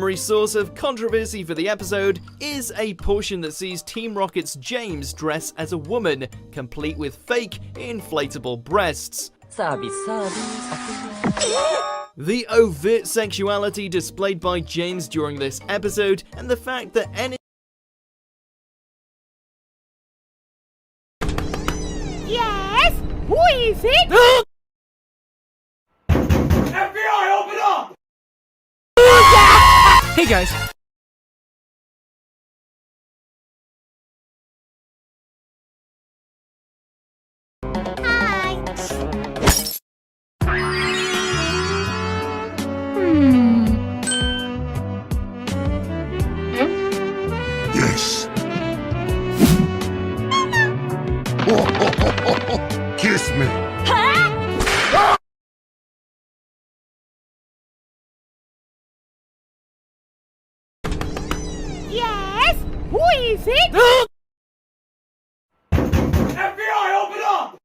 primary source of controversy for the episode is a portion that sees Team Rocket's James dress as a woman, complete with fake, inflatable breasts. The overt sexuality displayed by James during this episode, and the fact that any Yes? Who is it? FBI, open up! Hey guys! Yes. Kiss me. Yes? Who is it? FBI, open up!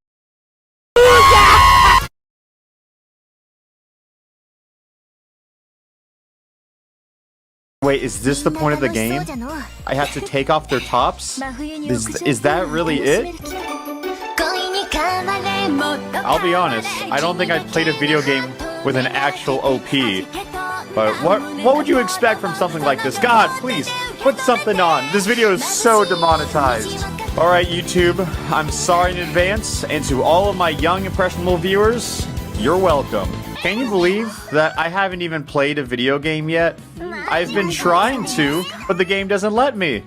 Wait, is this the point of the game? I have to take off their tops? Is that really it? I'll be honest, I don't think I've played a video game with an actual OP. But what would you expect from something like this? God, please, put something on. This video is so demonetized. Alright, YouTube, I'm sorry in advance, and to all of my young, impressionable viewers, you're welcome. Can you believe that I haven't even played a video game yet? I've been trying to, but the game doesn't let me.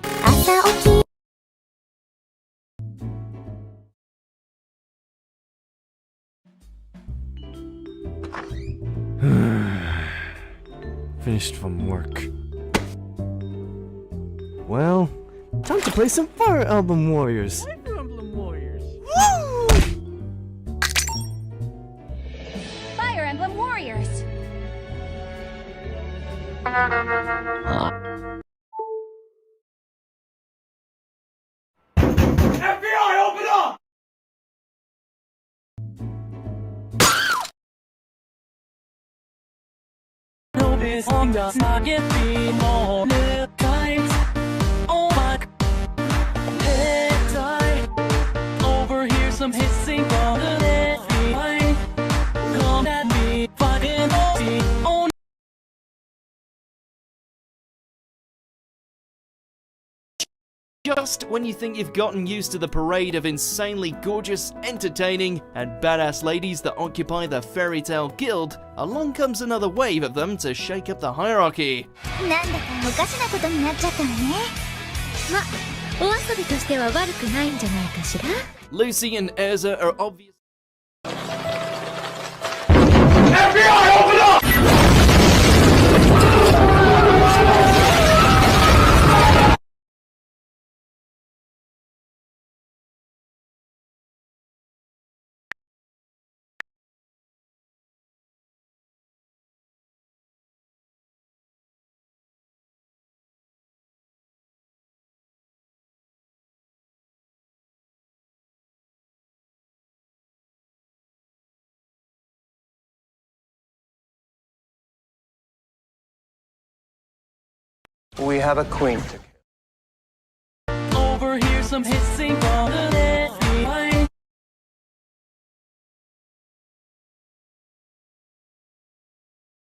Finished from work. Well, time to play some Fire Emblem Warriors. Fire Emblem Warriors. Fire Emblem Warriors. FBI, open up! Overhear some hissing from the FBI. Come at me, fucking oh. Just when you think you've gotten used to the parade of insanely gorgeous, entertaining, and badass ladies that occupy the Fairy Tail Guild, along comes another wave of them to shake up the hierarchy. なんだかおかしなことになっちゃったわね。ま、お遊びとしては悪くないんじゃないかしら。Lucy and Erza are obvious. FBI, open up! Overhear some hissing from the